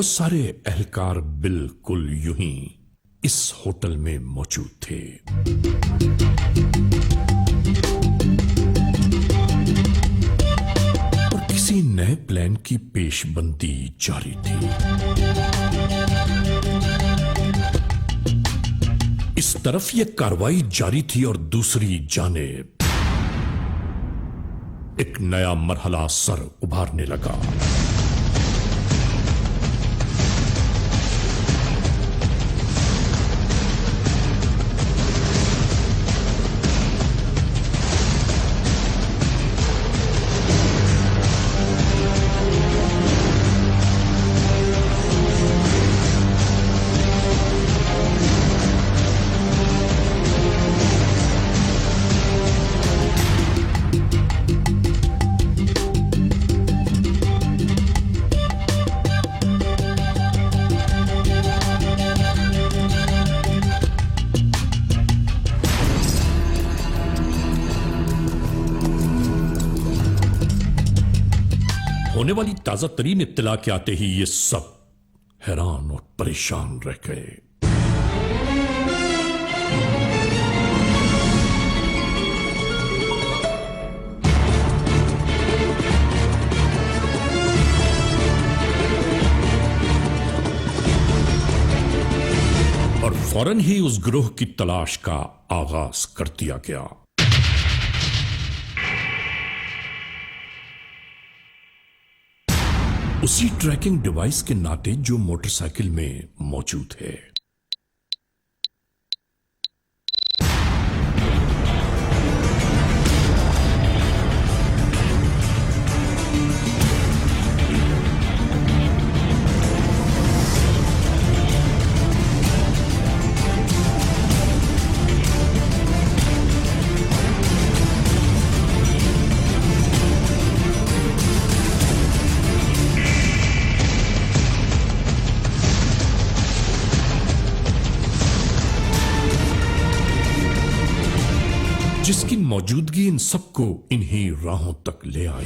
बहुत सारे एहलकार बिल्कुल यूं ही इस होटल में मौजूद थे। और किसी नए प्लान की पेशबंदी जारी थी। इस तरफ यह कार्रवाई जारी थी और दूसरी जानिब एक नया मरहला सर उभारने लगा। होने वाली ताजा तरीन इत्तला के आते ही ये सब हैरान और परेशान रह गए। और फौरन ही उस गिरोह की तलाश का आगाज कर दिया गया। उसी ट्रैकिंग डिवाइस के नाते जो मोटरसाइकिल में मौजूद है। जिसकी मौजूदगी इन सबको इन्हीं राहों तक ले आई।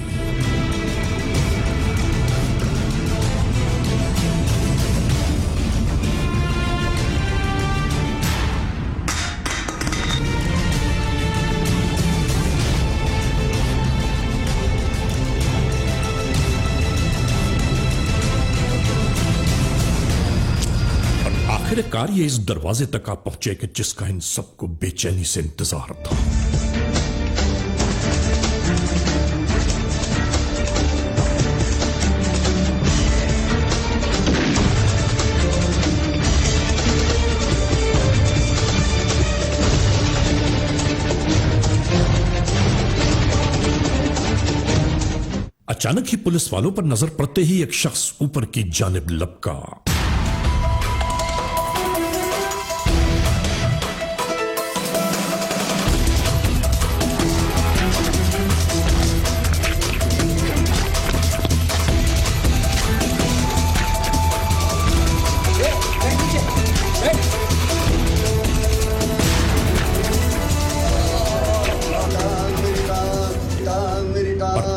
और आखिरकार ये इस दरवाजे तक आ पहुंचे कि जिसका इन सबको बेचैनी से इंतजार था। अचानक ही पुलिस वालों पर नजर पड़ते ही एक शख्स ऊपर की जानिब लपका।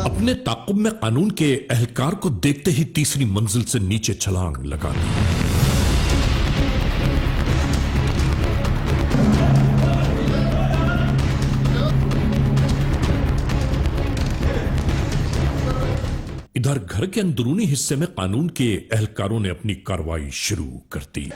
अपने ताक़ुब में कानून के एहलकार को देखते ही तीसरी मंजिल से नीचे छलांग लगा दी। इधर घर के अंदरूनी हिस्से में कानून के एहलकारों ने अपनी कार्रवाई शुरू कर दी।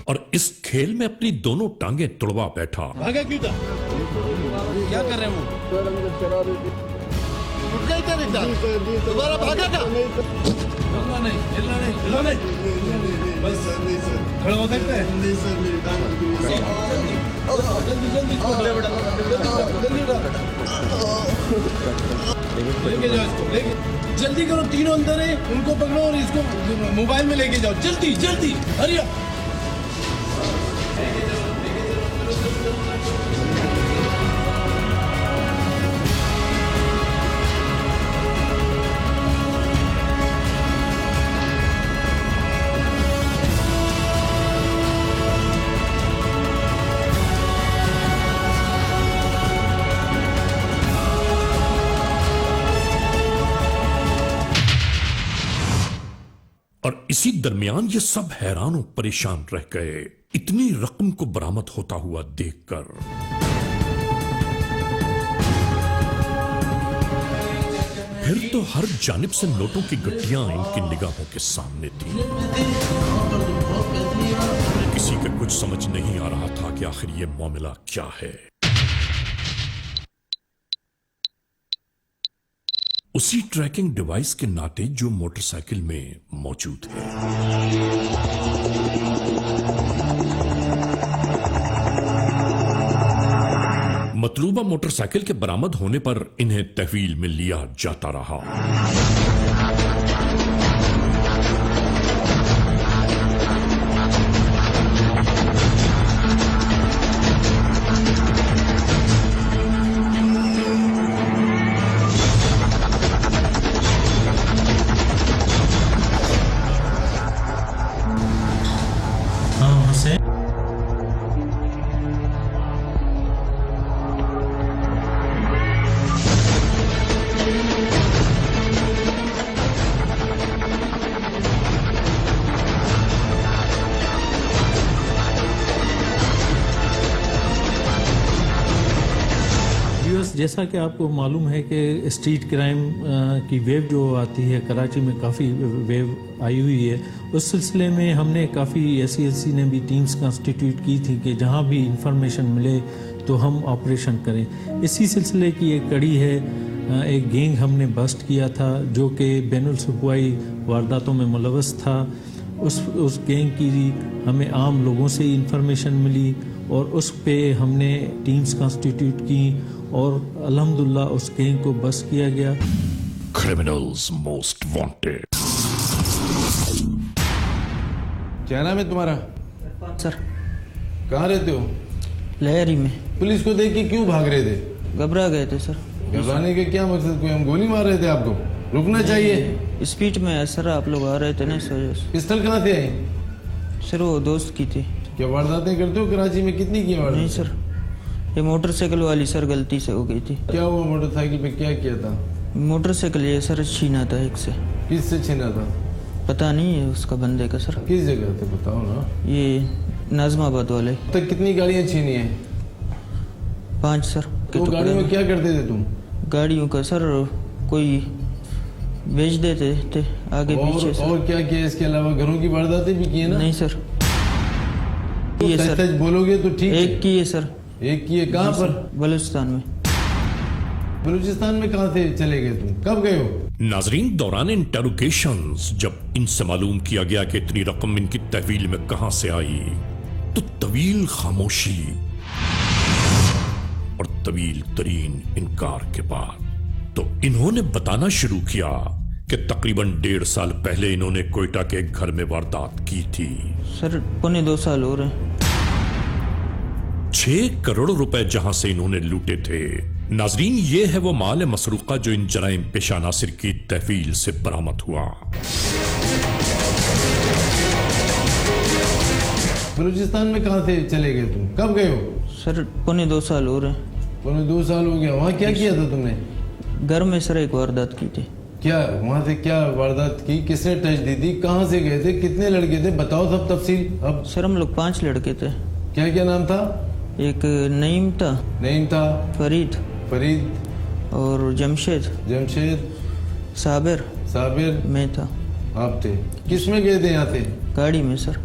और इस खेल में अपनी दोनों टांगें तुड़वा बैठा। भागा क्यों था? क्या कर रहे हो? उठ गए क्या बेटा? दोबारा भागा था? हिलना नहीं, हिलना नहीं, हिलना नहीं। बस खड़ा हो सकते हैं? नहीं सर, मेरी जल्दी जल्दी उठा बेटा, जल्दी उठा। लेके जाओ इसको, लेके जल्दी करो। तीनों अंदर है, उनको पकड़ो और इसको मोबाइल में लेके जाओ। जल्दी जल्दी, हरी अप। और इसी दरमियान ये सब हैरान और परेशान रह गए इतनी रकम को बरामद होता हुआ देखकर। फिर तो हर जानिब से नोटों की गड्डियां इनकी निगाहों के सामने थी। किसी को कुछ समझ नहीं आ रहा था कि आखिर ये मामला क्या है। उसी ट्रैकिंग डिवाइस के नाते जो मोटरसाइकिल में मौजूद है। मतलूबा मोटरसाइकिल के बरामद होने पर इन्हें तहवील में लिया जाता रहा। जैसा कि आपको मालूम है कि स्ट्रीट क्राइम की वेव जो आती है कराची में, काफ़ी वेव आई हुई है। उस सिलसिले में हमने काफ़ी SCLC ने भी टीम्स कंस्टिट्यूट की थी कि जहां भी इंफॉर्मेशन मिले तो हम ऑपरेशन करें। इसी सिलसिले की एक कड़ी है, एक गैंग हमने बस्ट किया था जो कि बैनुल सूबाई वारदातों में मुलव्वस था। उस गैंग की हमें आम लोगों से इंफॉर्मेशन मिली और उस पे हमने टीम्स कंस्टिट्यूट की और अल्हम्दुलिल्लाह उस गैंग को बस्ट किया गया। Criminals most wanted. क्या नाम है तुम्हारा? सर। कहाँ रहते हो? लहरी में। पुलिस को देख के क्यों भाग रहे थे? घबरा गए थे सर। घबराने का क्या मकसद? कोई हम गोली मार रहे थे आपको? रुकना चाहिए। स्पीड में सर आप लोग आ रहे थे ना, इस वजह से। पिस्टल कहाँ से आई? सर वो दोस्त की थी। क्या वारदातें करते हो कराची में? कितनी की वारदात? नहीं सर, ये मोटरसाइकिल वाली सर गलती से हो गई थी। क्या हुआ मोटरसाइकिल पे? क्या किया था? मोटरसाइकिल ये सर छीना था एक से। किस से छीना था? पता नहीं है उसका बंदे का सर। किस जगह थे बताओ ना। ये नाजमाबाद वाले। तो कितनी गाड़ियाँ छीनी है? 5 सर। तो गाड़ी में क्या करते थे तुम? गाड़ियों का सर कोई बेच देते थे आगे पीछे सर। और क्या किया इसके अलावा? घरों की वारदातें भी की है ना? नहीं सर। तो ये सर बोलोगे तो ठीक है। एक की है सर। एक की है? कहाँ पर? बलूचिस्तान में। बलूचिस्तान में कहाँ से चले गए तुम? कब गए हो? नाजरीन, दौरान इंटेरोगेशंस जब इनसे मालूम किया गया कि इतनी रकम इनकी तहवील में कहां से आई, तो तवील खामोशी और तवील तरीन इनकार के बाद तो इन्होंने बताना शुरू किया कि तकरीबन 1.5 साल पहले इन्होंने कोयटा के एक घर में वारदात की थी। सर 2.25 साल हो रहे हैं। 6 करोड़ रुपए जहां से इन्होंने लूटे थे। नाजरीन, ये है वो माल मसरूका जो इन जराइम पेशा नासिर की तहवील से बरामद हुआ। बलूचिस्तान में कहाँ से चले गए तुम? कब गए हो? सर 2.25 साल हो रहे हैं। 2.25 साल हो गया। वहाँ क्या किया था तुमने? घर में सर एक वारदात की थी। क्या वहाँ से क्या वारदात की? किसने टच दी थी? कहाँ से गए थे? कितने लड़के थे? बताओ सब तफसील। अब सर हम लोग 5 लड़के थे। क्या क्या नाम था? एक नईम था। नईम था। फरीद और जमशेद। साबिर मैं था। आप थे। किस में गए थे यहाँ से? गाड़ी में सर।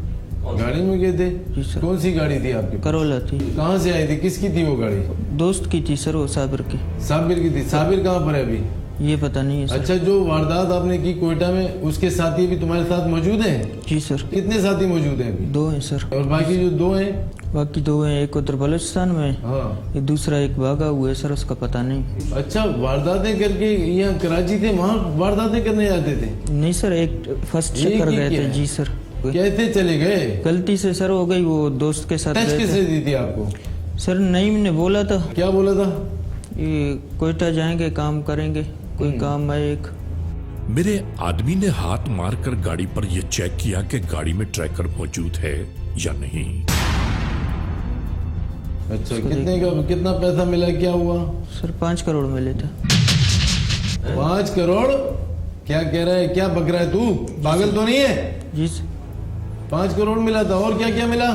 गाड़ी में गए थे? जी सर। कौन सी गाड़ी थी आपकी? करोला थी। कहाँ से आई थी? किसकी थी वो गाड़ी? दोस्त की थी सर, वो साबिर की। साबिर की थी। साबिर कहाँ पर है अभी? ये पता नहीं है सर। अच्छा, जो वारदात आपने की कोयटा में, उसके साथी भी तुम्हारे साथ मौजूद हैं? जी सर। कितने साथी मौजूद हैं अभी? 2 हैं सर। और बाकी जो 2 हैं? बाकी 2 हैं, एक उधर बलूचिस्तान में। हाँ। ये दूसरा एक भागा हुआ है सर, उसका पता नहीं। अच्छा, वारदातें करके यहाँ कराची थे, वहाँ वारदातें करने जाते थे? नहीं सर, एक फर्स्ट चक्कर गए थे। जी सर। कैसे चले गए? गलती से सर हो गई, वो दोस्त के साथ। टच किसने दी थी आपको? सर नईम ने बोला था। क्या बोला था? ये कोयटा जाएंगे, काम करेंगे, कोई काम है एक। मेरे आदमी ने हाथ मारकर गाड़ी पर यह चेक किया कि गाड़ी में ट्रैकर मौजूद है या नहीं। अच्छा, कितना पैसा मिला? क्या हुआ? सर 5 करोड़ मिले थे। 5 करोड़? क्या कह रहा है, क्या बक रहा है तू? पागल तो नहीं है? जी सर। 5 करोड़ मिला था, और क्या क्या मिला?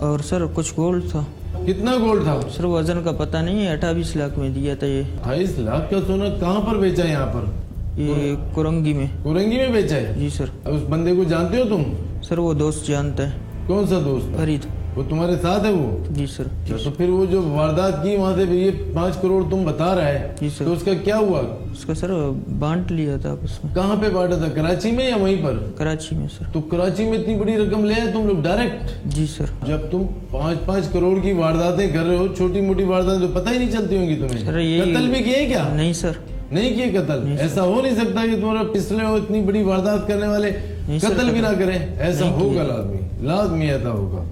और सर कुछ गोल्ड था। कितना गोल्ड था? सर वजन का पता नहीं है, 28 लाख में दिया था ये। 28 लाख का सोना कहाँ पर बेचा है? यहाँ पर ये कुरंगी में। कुरंगी में बेचा है? जी सर। उस बंदे को जानते हो तुम? सर वो दोस्त जानता है। कौन सा दोस्त? फरीद। वो तुम्हारे साथ है वो? जी सर। तो फिर वो जो वारदात की वहाँ से ये 5 करोड़ तुम बता रहा है, जी सर। तो उसका क्या हुआ? उसका सर बांट लिया था आपस में। कहाँ पे बांटा था, कराची में या वहीं पर? कराची में सर। तो कराची में इतनी बड़ी रकम ले आए तुम लोग डायरेक्ट? जी सर। जब तुम 5-5 करोड़ की वारदातें कर रहे हो, छोटी मोटी वारदातें तो पता ही नहीं चलती होंगी तुम्हें। सर ये कत्ल भी किए क्या? नहीं सर। नहीं किए कत्ल? ऐसा हो नहीं सकता कि तुम्हारा पिछले हो इतनी बड़ी वारदात करने वाले सर, कत्ल भी ना करें। ऐसा नहीं होगा, किए। लाजमी ऐसा होगा।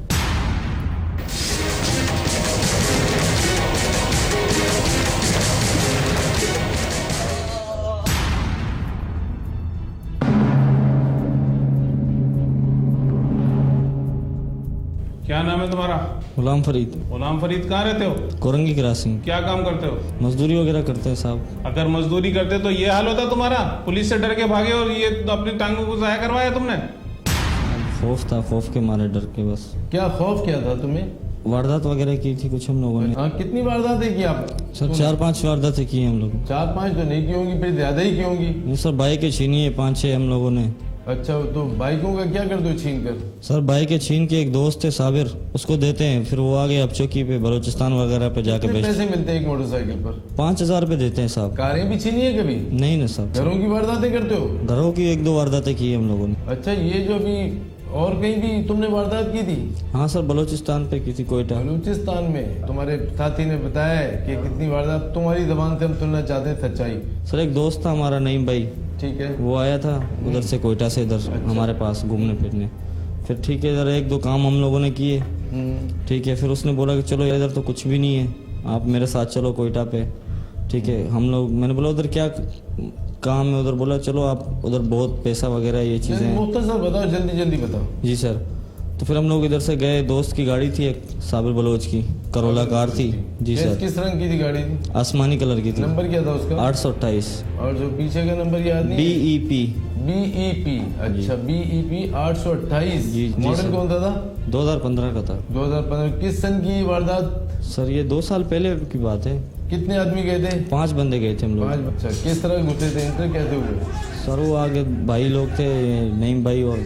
क्या नाम है तुम्हारा? गुलाम फरीद। गुलाम फरीद, कहाँ रहते हो? कोरंगी क्रॉसिंग। क्या काम करते हो? मजदूरी वगैरह करते हैं साहब। अगर मजदूरी करते तो ये हाल होता तुम्हारा? पुलिस से डर के भागे और ये अपनी टांगों को जाया करवाया तुमने? खौफ था, खौफ के मारे डर के बस। क्या खौफ क्या था तुम्हें? वारदात वगैरह की थी कुछ हम लोगों ने। हाँ, कितनी वारदातें की आप? सर 4-5 वारदातें की हैं हम लोग। 4-5 तो नहीं की होंगी, फिर ज्यादा ही की होंगी। नहीं सर, बाइकें छीनी है 5-6 हम लोगों ने। अच्छा, तो बाइकों का क्या करते हो छीन कर? सर बाइकें छीन के एक दोस्त है साबिर, उसको देते हैं, फिर वो आगे अब चौकी पे बलोचिस्तान वगैरह पे जाके कितने बेचते पैसे मिलते हैं एक मोटरसाइकिल पर? 5,000 रुपये देते हैं साहब। कारें भी छीनी है कभी? नहीं ना साहब। घरों की वारदातें करते हो? घरों की 1-2 वारदातें की है हम लोगों ने। अच्छा, ये जो अभी और कहीं भी तुमने वारदात की थी? हाँ सर, बलोचिस्तान पे की थी, कोयटा। बलूचिस्तान में तुम्हारे साथी ने बताया है कि कितनी वारदात? तुम्हारी जबान से हम सुनना चाहते हैं सच्चाई। सर एक दोस्त था हमारा नईम भाई, ठीक है। वो आया था उधर से, कोयटा से इधर हमारे पास घूमने फिरने। फिर ठीक है, इधर 1-2 काम हम लोगों ने किए। ठीक है, फिर उसने बोला कि चलो इधर तो कुछ भी नहीं है, आप मेरे साथ चलो कोयटा पे। ठीक है, हम लोग, मैंने बोला उधर क्या काम है उधर? बोला चलो आप उधर बहुत पैसा वगैरह ये चीज़ें। मुख्तसर बताओ, जल्दी जल्दी बताओ। जी सर। तो फिर हम लोग इधर से गए, दोस्त की गाड़ी थी एक साबिर बलोच की, करोला कार थी। जी सर। किस रंग की थी गाड़ी? आसमानी कलर की थी। नंबर क्या था उसका? 828। और जो पीछे का नंबर याद नहीं? BEP। BEP। अच्छा, BEP 828। जी, मॉडल सर। कौन सा था? 2015 का था। 2015। किस सन की वारदात? सर ये 2 साल पहले की बात है। कितने आदमी गए थे? 5 बंदे गए थे हम लोग। 5। अच्छा, किस तरह घुसे थे, इंटर कैसे हुए? सर वो आगे भाई लोग थे, नईम भाई और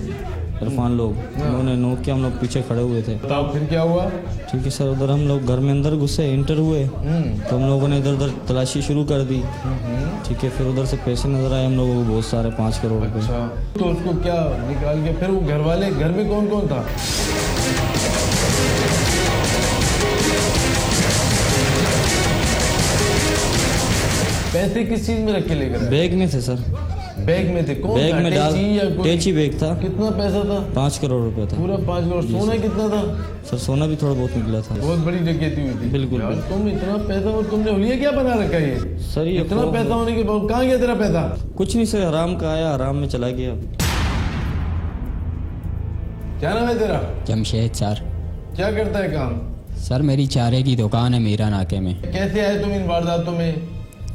इरफान लोग, उन्होंने नोक के हम लोग पीछे खड़े हुए थे। बताओ फिर क्या हुआ? ठीक है सर, उधर हम लोग घर में अंदर घुसे, इंटर हुए, तो हम लोगों ने इधर उधर तलाशी शुरू कर दी। ठीक है, फिर उधर से पैसे नजर आए हम लोगों को बहुत सारे, 5 करोड़ रुपए। अच्छा, तो उसको क्या निकाल के फिर वो घर वाले, घर में कौन कौन था? पैसे किस चीज में रख के लेकर आए? बैग में थे सर। बैग में थे? कौन बैग था? में डाल, टेची या कोई? टेची बैग था। कितना पैसा था? 5 करोड़ रुपए था। पूरा 5 करोड़। सोना कितना था? सर सोना भी थोड़ा बहुत निकला था। बहुत बड़ी डकैती हुई थी। बिल्कुल, यार, बिल्कुल। तुम इतना पैसा, और तुमने हुलिया क्या बना रखा है ये? सर ये इतना पैसा होने के बाद कहाँ गया तेरा पैसा? कुछ नहीं सर, हराम का आया, हराम में चला गया। क्या नाम है तेरा? जमशेद सर। क्या करता है काम? सर मेरी चारे की दुकान है मीरा नाके में। कैसे आए तुम इन वारदातों में,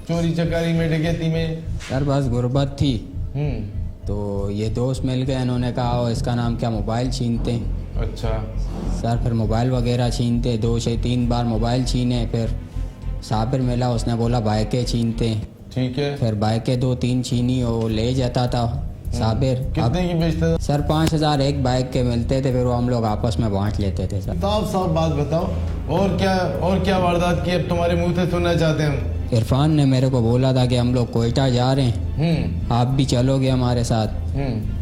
चोरी चकारी में, डकैती में? सर बस गुर्बत थी, हम्म। तो ये दोस्त मिल गए, इन्होंने कहा "ओ, इसका नाम क्या, मोबाइल छीनते हैं"। अच्छा। सर फिर मोबाइल वगैरह छीनते, 2 से 3 बार मोबाइल छीने। फिर साबिर मिला, उसने बोला बाइकें छीनते हैं। ठीक है। फिर बाइकें 2-3 छीनी, वो ले जाता था साबिर। कितने की बेचते थे? सर 5,000 एक बाइक के मिलते थे, फिर वो हम लोग आपस में बांट लेते थे सर। साफ साफ बात बताओ, और क्या वारदात की अब तुम्हारे मुंह से सुनना चाहते हैं हम। इरफान ने मेरे को बोला था कि हम लोग कोयटा जा रहे हैं, आप भी चलोगे हमारे साथ।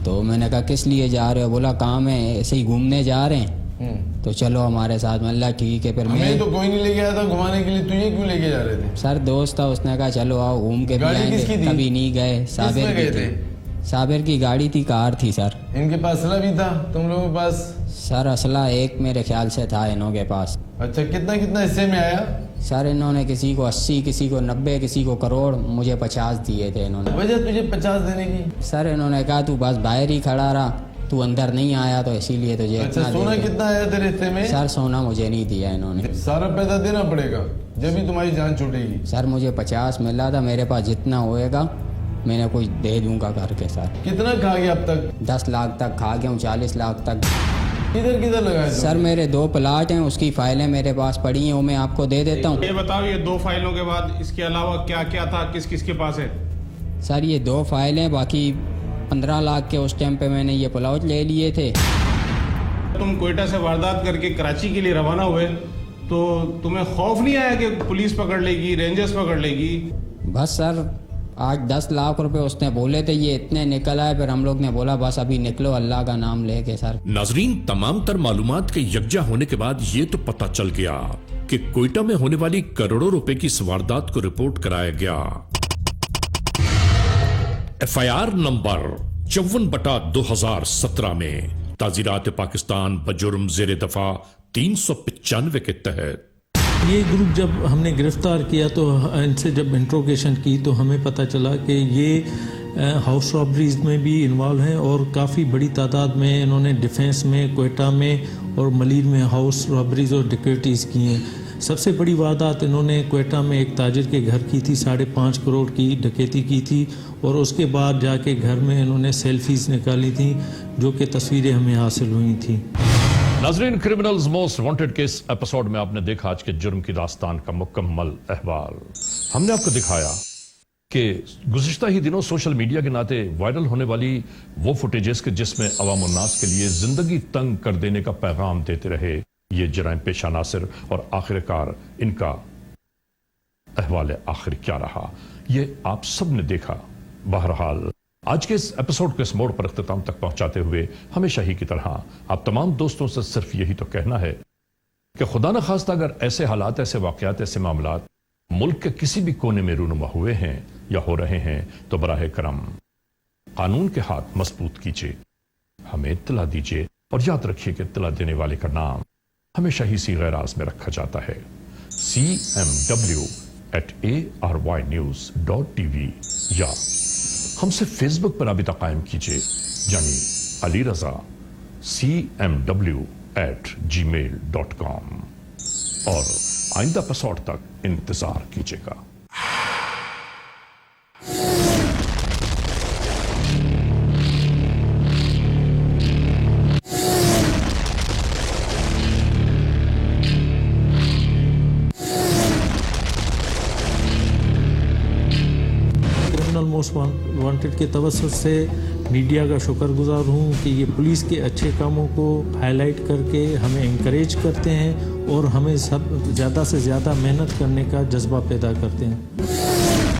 तो मैंने कहा किस लिए जा रहे हो? बोला काम है, ऐसे ही घूमने जा रहे हैं, तो चलो हमारे साथ। मैं ठीक है। फिर हमें तो कोई नहीं लेके आया था घुमाने के लिए, तुझे क्यों लेके जा रहे थे? सर दोस्त था, उसने कहा चलो आओ घूम के भी गाड़ी आएंगे। किसकी थी? कभी नहीं गए। साबिर किसमें की गए थी। साबिर की गाड़ी थी, कार थी सर। इनके पास असला भी था, तुम लोगों के पास? सर असला एक मेरे ख्याल से था इन्हों के पास। अच्छा, कितना कितना हिस्से में आया? सर इन्होंने किसी को 80, किसी को 90, किसी को करोड़, मुझे 50 दिए थे इन्होंने। वजह तुझे 50 देने की? सर इन्होंने कहा तू बस बाहर ही खड़ा रहा, तू अंदर नहीं आया, तो इसीलिए तुझे अच्छा, इतना सोना दे दिया। कितना आया तेरे हिस्से में? सर सोना मुझे नहीं दिया इन्होंने। सारा पैसा देना पड़ेगा जब भी तुम्हारी जान छूटेगी। सर मुझे 50 मिला था, मेरे पास जितना होएगा मैंने कुछ दे दूंगा करके सर। कितना खा गया अब तक? 10 लाख तक खा गया हूँ, 40 लाख तक। किधर किधर लगाए सर मेरे 2 प्लाट हैं, उसकी फाइलें मेरे पास पड़ी हैं, वो मैं आपको दे देता हूँ। ये बताओ, ये 2 फाइलों के बाद इसके अलावा क्या क्या था, किस किस के पास है? सर ये 2 फाइलें, बाकी 15 लाख के उस टाइम पे मैंने ये प्लॉट ले लिए थे। तुम कोयटा से वारदात करके कराची के लिए रवाना हुए तो तुम्हें खौफ नहीं आया कि पुलिस पकड़ लेगी, रेंजर्स पकड़ लेगी? बस सर आज 10 लाख रुपए उसने बोले थे, ये इतने निकल आए, फिर हम लोग ने बोला बस अभी निकलो अल्लाह का नाम लेके सर। नाजरीन, तमाम तर मालूमात के यकजा होने के बाद ये तो पता चल गया कि कोयटा में होने वाली करोड़ों रुपए की इस वारदात को रिपोर्ट कराया गया। FIR नंबर 54/2017 में ताजीरात पाकिस्तान बजुर्म जेर दफा 395 के तहत ये ग्रुप जब हमने गिरफ्तार किया तो इनसे जब इंट्रोगेशन की तो हमें पता चला कि ये हाउस रॉबरीज में भी इन्वॉल्व हैं और काफ़ी बड़ी तादाद में इन्होंने डिफेंस में, कोयटा में और मलीर में हाउस रॉबरीज और डिकेटीज़ की हैं। सबसे बड़ी वारदात इन्होंने कोयटा में एक ताजिर के घर की थी, 5.5 करोड़ की डकैती की थी और उसके बाद जाके घर में इन्होंने सेल्फीज निकाली थी जो कि तस्वीरें हमें हासिल हुई थी। नाजरीन, क्रिमिनल्स मोस्ट वांटेड के इस एपिसोड में आपने देखा आज के जुर्म की दास्तान का मुकम्मल अहवाल। हमने आपको दिखाया कि गुज़िश्ता ही दिनों सोशल मीडिया के नाते वायरल होने वाली वो फुटेजेस के जिसमें अवाम उन्नास के लिए जिंदगी तंग कर देने का पैगाम देते रहे ये जराइम पेशा नासिर, और आखिरकार इनका अहवाल आखिर क्या रहा ये आप सब ने देखा। बहरहाल आज के इस एपिसोड को इस मोड़ पर अख्ताम तक पहुंचाते हुए हमेशा ही की तरह आप तमाम दोस्तों से सिर्फ यही तो कहना है कि खुदा न खास्ता अगर ऐसे हालात, ऐसे वाकयात, ऐसे मामलात मुल्क के किसी भी कोने में रूनुमा हुए हैं या हो रहे हैं तो बराह करम कानून के हाथ मजबूत कीजिए, हमें इत्तला दीजिए और याद रखिए कि इत्तला देने वाले का नाम हमेशा ही सीग़े राज में रखा जाता है, cmw@arYnews.tv, या हमसे फेसबुक पर राबिता कायम कीजिए, यानी अली रजा cmw@gmail.com, और आइंदा एपिसोड तक इंतजार कीजिएगा। मोस्ट वांटेड के तवज्जुह से मीडिया का शुक्रगुजार हूँ कि ये पुलिस के अच्छे कामों को हाईलाइट करके हमें इंकरेज करते हैं और हमें सब ज़्यादा से ज़्यादा मेहनत करने का जज्बा पैदा करते हैं।